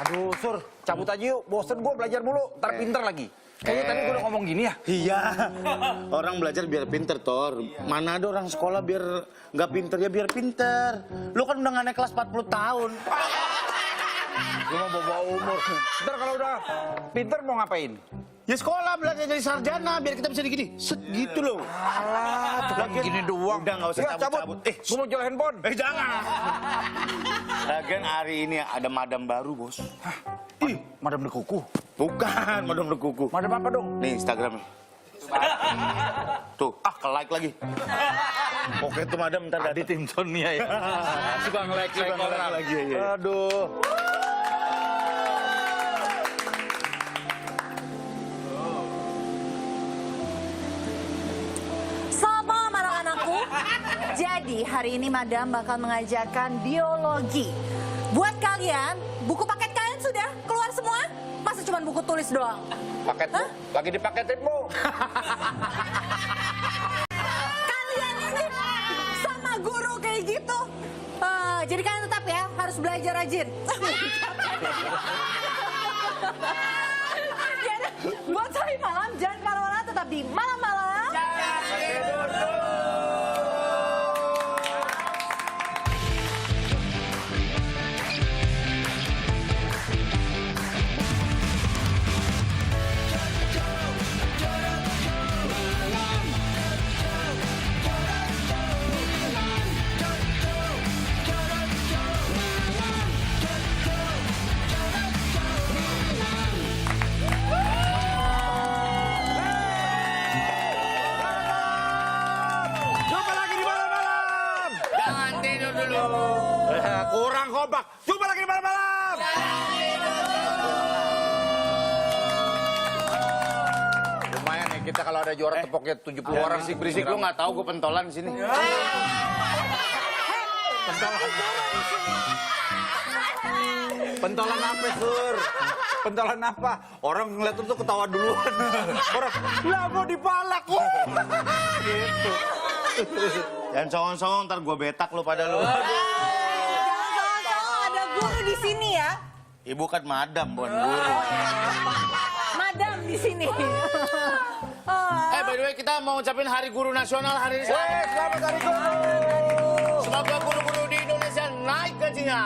Aduh, Sur, cabut aja yuk. Bosen gue belajar mulu, ntar pinter lagi. Kayaknya tadi gue udah ngomong gini ya. Iya, orang belajar biar pinter, Tor. Mana ada orang sekolah biar nggak pinter, ya biar pinter. Lu kan udah nggak naik kelas 40 tahun. Gue mau bawa umur. Ntar kalau udah pinter mau ngapain? Ya sekolah belajar jadi sarjana, biar kita bisa digini. Set gitu loh. Alah, cuma gini doang. Udah nggak usah Ya, cabut-cabut. Gue mau jual handphone. Jangan. Lagian hari ini ada madam baru, Bos. Ih, Madam Dekuku. Bukan, madam berkuku. Madam apa dong? Nih Instagramnya. Tuh, ke-like lagi. Oke tuh madam, ntar Adi Tinsonia ya. Suka nge-like orang. lagi ya. Aduh. Selamat malam anak-anakku. Jadi hari ini Madam bakal mengajarkan biologi. Buat kalian, buku paket kalian sudah keluar semua? Masa cuma buku tulis doang? Paket Bu, lagi dipaketin Bu. Kalian ini sama guru kayak gitu. Jadi kalian tetap ya, harus belajar rajin. Jadi, buat hari malam, jangan kemana-mana, tetap di malam-malam. Jumpa lagi di malam-malam. Jangan tidur dulu. Kurang kompak. Jumpa lagi di malam-malam. Lumayan nih kita kalau ada juara tepoknya 70 orang. Berisik-berisik lu nggak tahu gue pentolan di sini. Pentolan apa, Sur? Pentolan apa? Orang ngeliat tuh ketawa duluan. Orang, lah mau dipalak kok. Gitu. Jangan songong-songong, ntar gue betak lu pada lu. Jangan ada guru di sini ya. Ibu kan madam, bukan guru. Madam di sini. By the way, kita mau ngucapin Hari Guru Nasional hari ini. Selamat Hari Guru. Semoga guru-guru di Indonesia naik gajinya.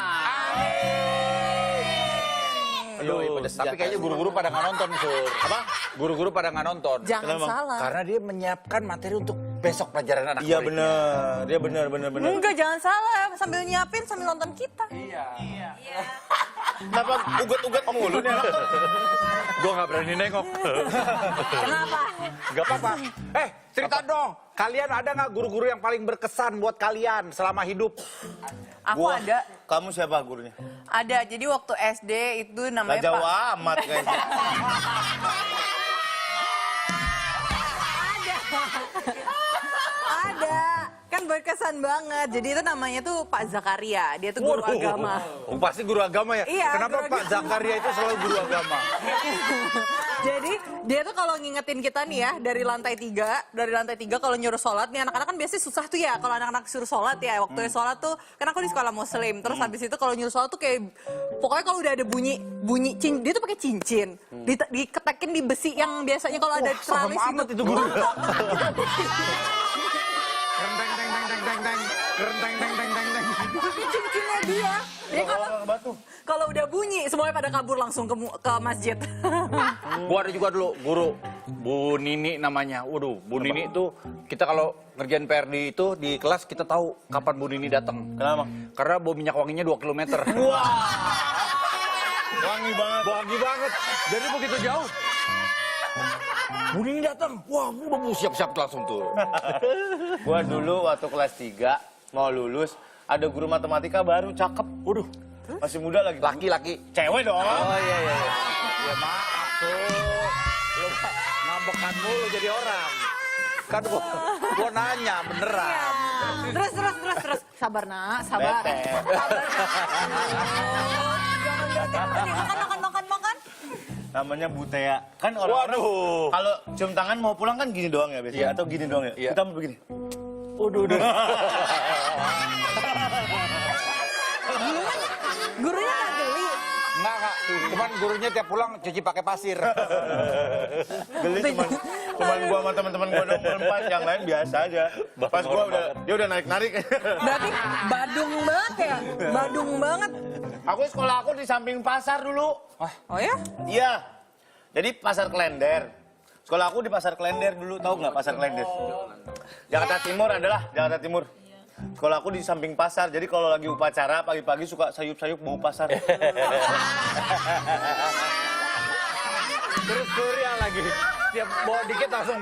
Aduh, tapi kayaknya guru-guru pada nggak nonton, Sur. Apa? Guru-guru pada nggak nonton. Jangan Kenapa? salah. Karena dia menyiapkan materi untuk besok pelajaran anak Iya muridnya. benar, dia benar. Enggak, jangan salah. Sambil nyiapin, sambil nonton kita. Kenapa uget-uget mulu nih anak? Gue nggak berani nengok. Kenapa? Gak apa-apa. Cerita dong. Kalian ada nggak guru-guru yang paling berkesan buat kalian selama hidup? Aku Gua- ada, Kamu siapa gurunya? ada. Jadi waktu SD itu Gak namanya jauh Pak. amat kayaknya. Ada. Kan berkesan banget. Jadi itu namanya tuh Pak Zakaria. Dia tuh guru agama. Oh, pasti guru agama ya? Iya, Kenapa guru Pak agama. Zakaria itu selalu guru agama? Jadi dia tuh kalau ngingetin kita nih ya dari lantai 3 kalau nyuruh sholat nih anak-anak kan biasanya susah tuh ya kalau anak-anak suruh sholat ya waktu sholat tuh kan aku di sekolah muslim terus habis itu kalau nyuruh sholat tuh kayak pokoknya kalau udah ada bunyi dia tuh pakai cincin diketekin di besi yang biasanya kalau ada Serem teralis amat itu guru. Renteng, teng, teng, teng, teng, teng. Renteng, teng, teng, teng, teng. cincinnya dia. Dia kalau udah bunyi semuanya pada kabur langsung ke masjid. Gua ada juga dulu guru Bu Nini namanya. Waduh, Bu Nini tuh kita kalau ngerjain PR di kelas kita tahu kapan Bu Nini datang. Kenapa? Karena bau minyak wanginya 2 kilometer. Wangi banget. Wangi banget. Jadi begitu jauh. Bu Nini datang. Wah, gua mau siap-siap langsung tuh. Gua dulu waktu kelas 3 mau lulus, ada guru matematika baru cakep. Waduh, masih muda lagi. Laki-laki. Cewek dong. Oh iya. Ya maaf tuh. Lu ngambekan mulu jadi orang. Kan gua nanya beneran. Terus. Sabar nak, sabar. Bete. Makan. Namanya Butea. Kan orang-orang Waduh. kalau cium tangan mau pulang kan gini doang ya biasanya. Iya. Atau gini doang ya. Iya. Kita mau begini. Udah. Gurunya nggak geli. Cuman gurunya tiap pulang cuci pakai pasir. Geli cuman gua sama teman-teman gua dong berempat, yang lain biasa aja. Pas gua dia udah narik-narik. Berarti Badung banget ya? Badung banget. Sekolah aku di samping pasar dulu. Oh ya? Iya. Jadi pasar Klender. Sekolah aku di pasar Klender dulu, tahu nggak pasar Klender? Jakarta Timur adalah Jakarta Timur. Sekolah aku di samping pasar, jadi kalau lagi upacara pagi-pagi suka sayup-sayup bau pasar. Terus Surya lagi. Tiap bawa dikit langsung.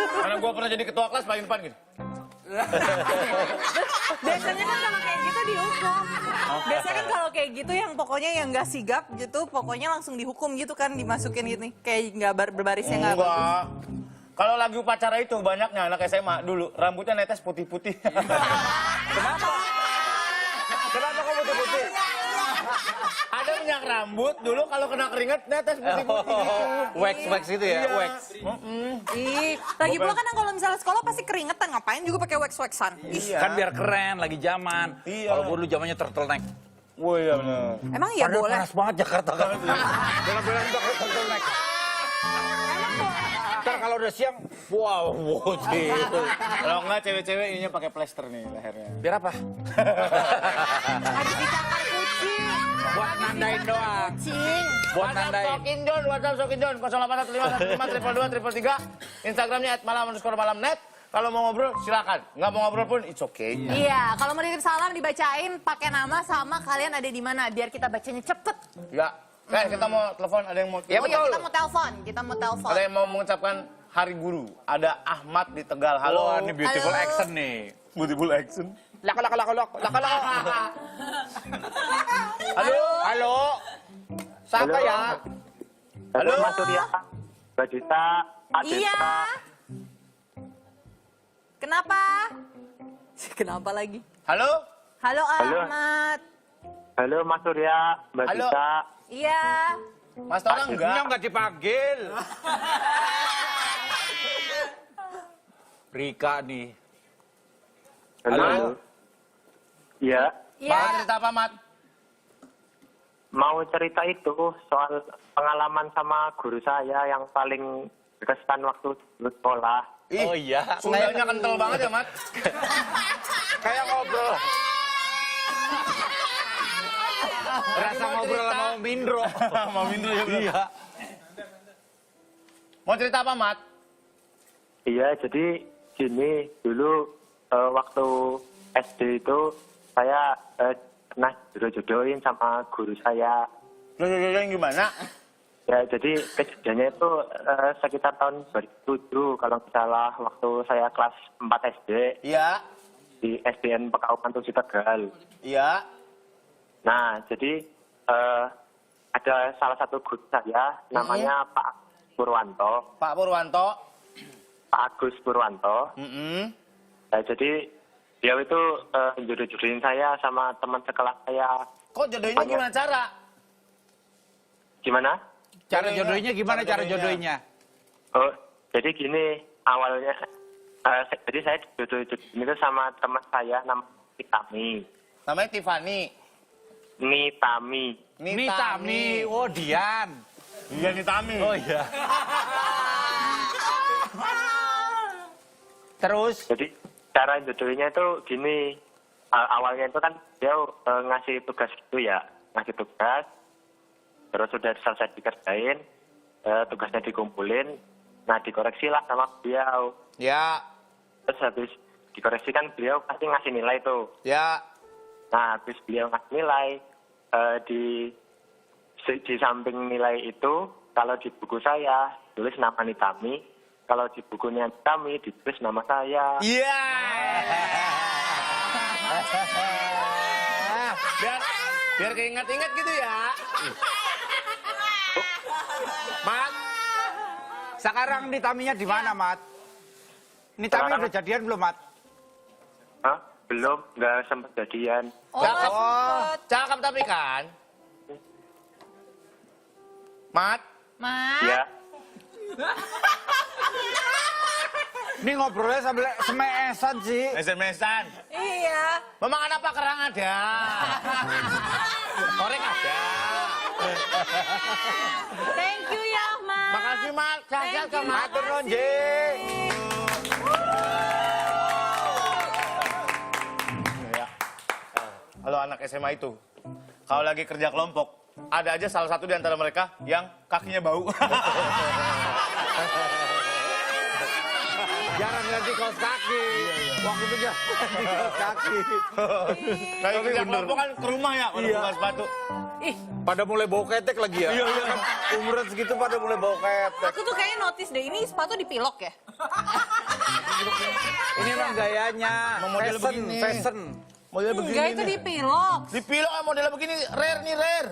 Karena gua pernah jadi ketua kelas paling depan gitu. Biasanya kan kalau kayak gitu dihukum. Biasanya kan kalau kayak gitu yang pokoknya yang nggak sigap gitu, pokoknya langsung dihukum gitu kan, dimasukin gitu nih. Kayak nggak berbarisnya nggak bagus. Enggak. Kalau lagi upacara itu banyaknya anak SMA dulu, rambutnya netes putih-putih. Kenapa? Kenapa kok putih-putih? Ada minyak rambut dulu kalau kena keringat netes putih-putih gitu. Wax itu ya, Iya. wax. Ih, lagi pula kan kalau misalnya sekolah pasti keringetan, ngapain juga pakai wax-waxan. Iya. Kan biar keren, lagi zaman. Iya. Kalau gue dulu zamannya turtleneck. Wah iya benar. Emang ya Padahal boleh? panas banget Jakarta kan. Belang-belang pakai turtleneck. Ntar kalau udah siang, wow, gitu. Kalau enggak cewek-cewek ininya pakai plester nih lehernya. Biar apa? Habis dicakar kucing. Buat nandain doang. Buat nandain. Sokin John, WhatsApp Sokin John 081515 Instagramnya @malam_malamnet. Kalau mau ngobrol silakan, nggak mau ngobrol pun it's okay. Iya, kalau mau nitip salam dibacain pakai nama sama kalian ada di mana biar kita bacanya cepet. Ya, kita mau telepon, ada yang mau. Ya, Oh ya, betul. kita mau telepon. Ada yang mau mengucapkan Hari Guru. Ada Ahmad di Tegal. Halo. Halo, ini beautiful Halo. action nih. Beautiful action. Laka. Halo. Halo. Siapa Halo. ya? Halo. Mas Surya, Mbak Dita, Iya. Kenapa? Kenapa lagi? Halo. Halo Halo. Ahmad. Halo Mas Surya, Mbak Halo. Dita. Iya. Mas Tora enggak? Nggak dipanggil. Rika nih. Halo. Halo. Halo. Iya, Iya. Mat, cerita apa, Mat? mau cerita itu soal pengalaman sama guru saya yang paling berkesan waktu dulu sekolah. Ih, Oh iya. Sundanya kental banget ya, Mat. Kayak ngobrol. Rasa ngobrol sama Om Indro. Mau Indro ya, Bro. Iya. Mau cerita apa, Mat? Iya, jadi gini, dulu waktu SD itu saya pernah jodoh-jodohin sama guru saya. Jodoh-jodoh yang gimana? Ya, jadi kejadiannya itu sekitar tahun 2007 kalau nggak salah, waktu saya kelas 4 SD Iya. di SDN Pekauman 7 Tegal. Iya. Nah, jadi ada salah satu guru saya, namanya Pak Purwanto, Pak Purwanto. Pak Agus Purwanto. Nah, jadi dia itu jodoh-jodohin saya sama teman sekelas saya. Kok jodohnya gimana cara? Gimana? Cara jodohnya gimana cara jodohnya? Oh, jadi gini, awalnya, jadi saya jodoh-jodohin itu sama teman saya, namanya Nitami. Namanya Tiffany. Nitami. Nitami. Oh, Dian. Iya, Nitami. Oh iya. Terus? Jadi cara jodohnya itu gini, awalnya itu kan dia ngasih tugas gitu ya, ngasih tugas, terus sudah selesai dikerjain, tugasnya dikumpulin, nah dikoreksi lah sama beliau. Ya. Terus habis dikoreksi kan beliau pasti ngasih nilai tuh. Ya. Nah habis beliau ngasih nilai, di samping nilai itu, kalau di buku saya tulis nama Nitami, kalau di bukunya Nitami ditulis nama saya. Iya. Biar keinget-inget gitu ya. Mat. Sekarang Nitaminya di mana, Mat? Nitami Sekarang- udah jadian belum, Mat? Hah? Belum, nggak sempat jadian. Cakep. Oh, Cakep tapi kan. Mat. Mat. Ya, Ini ngobrolnya sambil semesan sih. SMS-an. Iya. Memakan apa kerang ada. Korek ada. Thank you ya, Mas. Makasih Mas. Sehat-sehat Thank you, Mas. Matur nuwun, Jeng. Ya. Kalau anak SMA itu, kalau lagi kerja kelompok, ada aja salah satu di antara mereka yang kakinya bau. Jangan ganti kaos kaki. Waktu itu jangan ganti kaos kaki. Kayak kerja kelompok kan ke rumah ya, kalau Iya. buka sepatu. Ih, Pada mulai bau ketek lagi ya. Iya. Umuran segitu pada mulai bau ketek. aku tuh kayaknya notice deh, ini sepatu dipilok ya? Ini emang gayanya. Emang model Fashion, begini. fashion. Model begini Enggak, itu nih. dipilok. Dipilok modelnya begini, rare nih, rare.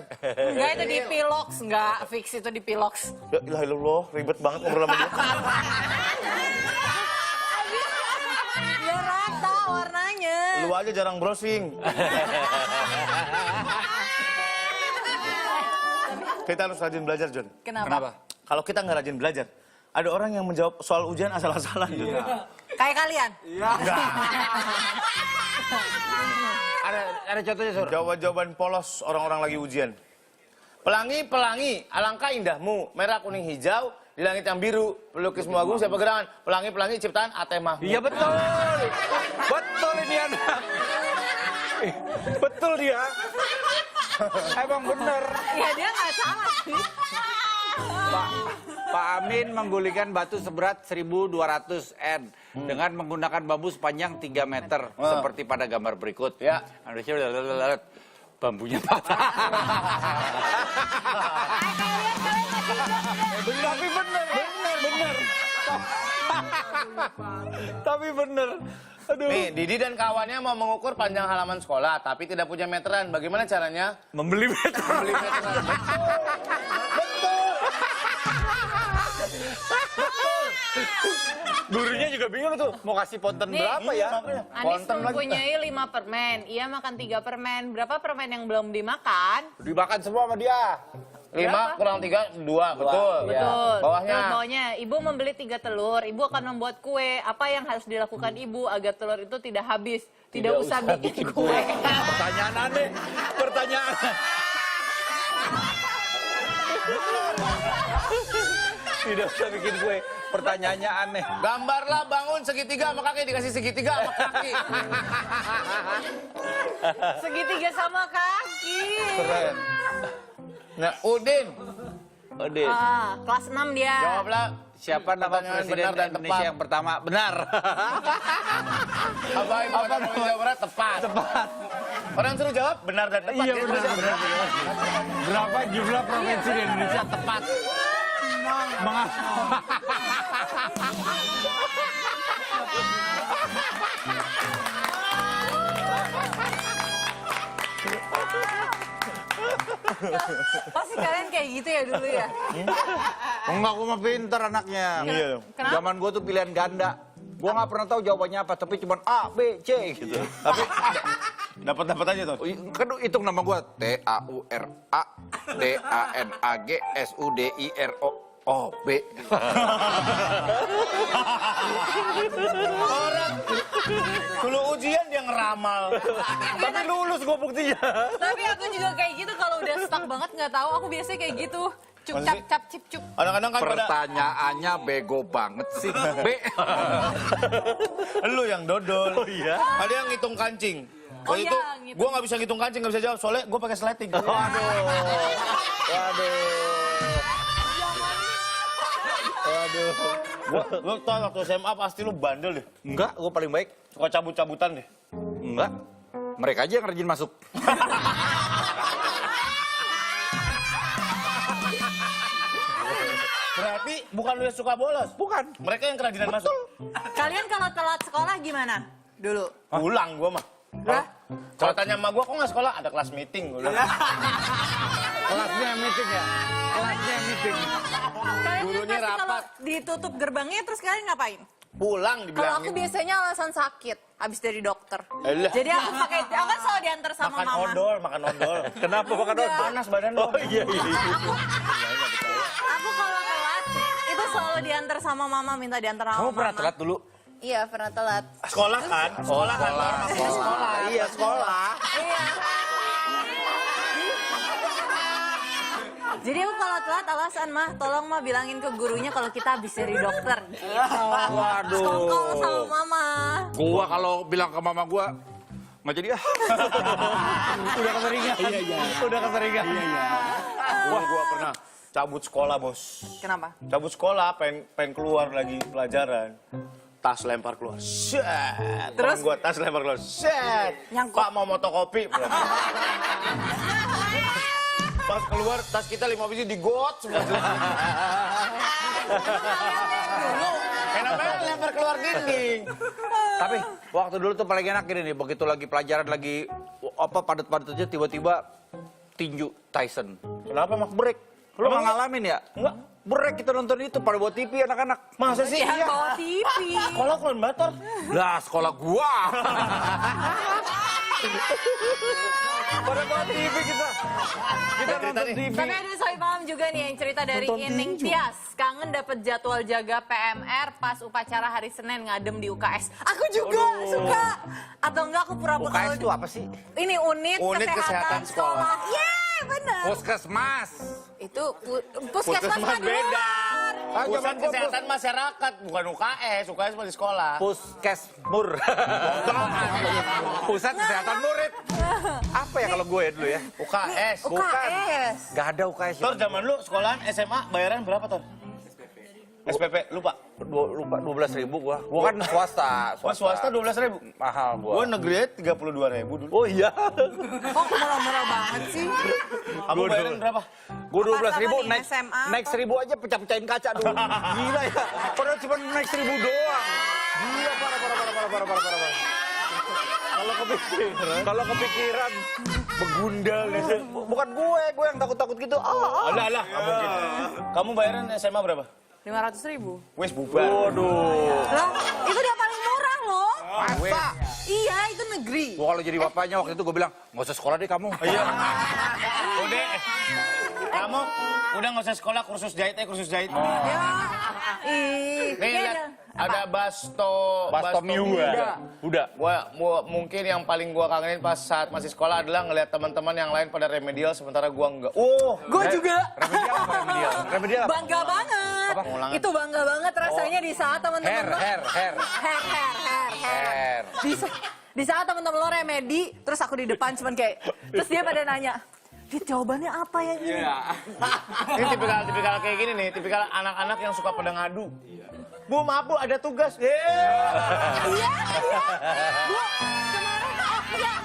Enggak, itu dipilok. Enggak, fix itu dipilok. Ya ilah ilallah, ribet banget ngobrol sama dia. Biar rata warnanya. Lu aja jarang browsing. Kita harus rajin belajar, John. Kenapa? Kalau kita nggak rajin belajar, ada orang yang menjawab soal ujian asal-asalan, John. Kayak kalian. Ada contohnya, Sur? Jawaban polos orang-orang lagi ujian. Pelangi, pelangi, alangkah indahmu, merah, kuning, hijau, di langit yang biru, pelukismu agung, siapa gerangan, pelangi, pelangi, ciptaan Ate Mahmud. Iya betul. Betul ini anak. Betul dia. Emang bener. Ya dia nggak salah sih. Pak Amin menggulingkan batu seberat 1.200 N dengan menggunakan bambu sepanjang 3 meter seperti pada gambar berikut. Ya. Bambunya patah. Tapi bener. Tapi bener. Aduh. Nih, Didi dan kawannya mau mengukur panjang halaman sekolah, tapi tidak punya meteran. Bagaimana caranya? Membeli meter. Beli meteran. Gurunya juga bingung tuh, mau kasih ponten Nih, berapa ya? Anis Konten lagi. mempunyai 5 permen. Ia makan 3 permen. Berapa permen yang belum dimakan? Dimakan semua sama dia. 5 kurang 3, 2. Betul. Betul. Bawahnya. Terus bawahnya, ibu membeli 3 telur. Ibu akan membuat kue. Apa yang harus dilakukan ibu agar telur itu tidak habis? Tidak usah bikin kue. Pertanyaan aneh. Pertanyaan. Tidak usah bikin kue. Pertanyaannya aneh. Gambarlah bangun segitiga sama kaki, dikasih segitiga sama kaki. Segitiga sama kaki. Keren. Nah, Udin, Odin. Kelas 6 dia. jawablah. Siapa nama Pertanyaan presiden benar dan Indonesia tepat. yang pertama? Benar. Apa ibu kata jawabannya tepat? Tepat. Orang suruh jawab benar dan tepat. Iya Dia benar. suruh jawab. Berapa jumlah provinsi di Indonesia tepat? Pasti kalian kayak gitu ya dulu ya? Enggak, aku mah pinter anaknya. Iya. Kenapa? Zaman gue tuh pilihan ganda. Gue nggak pernah tahu jawabannya apa, tapi cuma A, B, C gitu. Tapi dapat aja tuh. Kan hitung nama gue T A U R A D A N A G S U D I R O B. Orang dulu ujian dia ngeramal. Tapi lulus gue buktinya. Tapi aku juga kayak gitu kalau udah stuck banget nggak tahu. Aku biasanya kayak gitu. Cuk cap cap cip cuk. Kadang-kadang kan pada Pertanyaannya bego banget sih. B. lu yang dodol. Oh iya. Ada yang ngitung kancing. Oh Waktu iya, itu ngitung. gue nggak bisa ngitung kancing, nggak bisa jawab soalnya gue pakai sleting. Waduh. Lu tau waktu SMA pasti lu bandel deh. Enggak, gue paling baik. Suka cabut-cabutan deh. Enggak. Mereka aja yang rajin masuk. Berarti bukan lu yang suka bolos. Bukan. Mereka yang kerajinan masuk. Kalian kalau telat sekolah gimana? Dulu. Pulang gue mah. Lah? Kalau tanya sama gue, kok nggak sekolah? Ada kelas meeting. Gua bilang. Kelasnya meeting ya? Kelasnya meeting. Kalian Gurunya pasti kalau rapat. ditutup gerbangnya terus kalian ngapain? Pulang Kalau dibilangin. aku biasanya alasan sakit habis dari dokter. Elah. Jadi aku pakai, aku kan selalu diantar sama Makan mama. odol, makan odol. Kenapa makan odol? Panas badan lu. Oh iya. Aku kalau telat itu selalu diantar sama mama, minta diantar sama Kamu mama. pernah telat dulu? Iya, pernah telat. Sekolah kan? Sekolah kan? Sekolah. Iya, sekolah. Iya. Jadi aku kalau telat alasan mah, tolong mah bilangin ke gurunya kalau kita habis dari dokter. Gitu. Waduh. Sekongkol sama mama. Gua kalau bilang ke mama gua nggak jadi ah. Udah keseringan. Iya. Udah keseringan. Iya. Wah, gua pernah cabut sekolah, Bos. Kenapa? Cabut sekolah, pengen keluar lagi pelajaran. Tas lempar keluar. Set. Terus? Gua tas lempar keluar. Set. Nyangkut. Pak mau motokopi. Pas keluar, tas kita 5 biji digot semua. Kenapa lempar keluar dinding? Tapi waktu dulu tuh paling enak ini nih, begitu lagi pelajaran lagi apa padat-padat aja tiba-tiba tinju Tyson. Kenapa mak break? Lu nggak ngalamin ya? Enggak. Break kita nonton itu pada buat TV anak-anak. Masa sih? Ya bawa TV. Sekolah Kulon Bator. Lah sekolah gua. Pada buat TV kita. Kita nonton TV. Tapi ada Soy Paham juga nih yang cerita dari Ining Tias. Kangen dapet jadwal jaga PMR pas upacara hari Senin ngadem di UKS. Aku juga suka. Atau enggak aku pura-pura UKS itu apa sih? Ini unit kesehatan sekolah. Yeay, bener. Puskesmas. Itu puskesmas mah di beda. luar. Pusat kesehatan masyarakat, bukan UKS. UKS masih sekolah. Puskesmur. Pusat kesehatan murid. Apa ya kalau gue dulu ya? UKS. UKS. Gak ada UKS. Tor, zaman lu sekolahan SMA bayaran berapa, Tor? SPP, lupa. Lupa 12.000 gua. Gua kan swasta. Wah, swasta 12.000. Mahal gua. Gua negeri aja 32.000 dulu. Oh iya. Kok murah-murah banget sih? Kamu bayaran berapa? Gua 12.000 Pas apa naik nih, SMA? naik 1.000 aja pecah-pecahin kaca dulu. Gila ya. Padahal cuma naik 1.000 doang. Gila parah. Kalau kepikiran begundal gitu. Bukan gue yang takut-takut gitu. Alah, nggak mungkin. Kamu bayaran SMA berapa? 500.000. Wes bubar. Waduh. Loh, itu dia paling murah loh. Masa? Iya, itu negeri. Gua kalau jadi bapaknya waktu itu gue bilang, nggak usah sekolah deh kamu. Iya. Udah. Kamu udah nggak usah sekolah, kursus jahit. Ya. Nih, Ini lihat. Ada Basto Miuda. Udah. Gua mungkin yang paling gua kangenin pas saat masih sekolah adalah ngelihat teman-teman yang lain pada remedial sementara gua enggak. Gue juga. Remedial apa remedial? Remedial apa? Bangga banget. Apa? Pengulangan. Itu bangga banget rasanya di saat teman-teman lo. Hair. Hair. Di saat teman-teman lo remedi, terus aku di depan cuman kayak, terus dia pada nanya, Dit, jawabannya apa ya ini? Ini tipikal kayak gini nih, tipikal anak-anak yang suka pada ngadu. Bu, maaf Bu, ada tugas. Iya. Bu, kemarin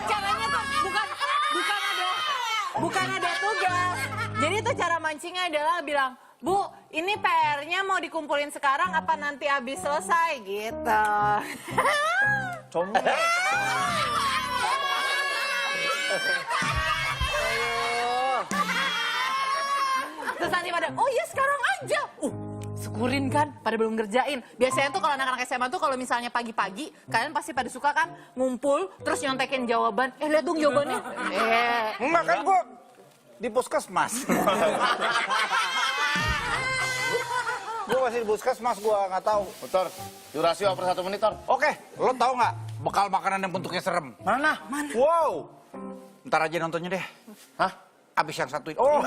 caranya tuh bukan ada tugas. Jadi tuh cara mancingnya adalah bilang, Bu, ini PR-nya mau dikumpulin sekarang apa nanti habis selesai gitu. Comel. Terus nanti pada, oh iya sekarang aja. Syukurin kan, pada belum ngerjain. Biasanya tuh kalau anak-anak SMA tuh kalau misalnya pagi-pagi, kalian pasti pada suka kan ngumpul, terus nyontekin jawaban. Lihat dong jawabannya. Enggak kan gua di puskesmas. Gua masih di puskesmas, gua nggak tahu. Tor, durasi over 1 menit, Tor. Oke, lo tahu nggak bekal makanan yang bentuknya serem? Mana? Wow. Ntar aja nontonnya deh. Hah? Abis yang satu itu. Oh.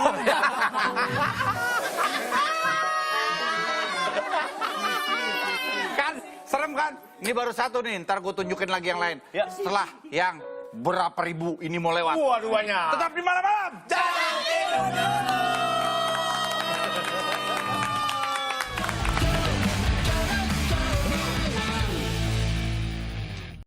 Kan serem kan? Ini baru satu nih, ntar gue tunjukin lagi yang lain. Ya. Setelah yang berapa ribu ini mau lewat. Waduh banyak. Tetap di malam-malam. Jangan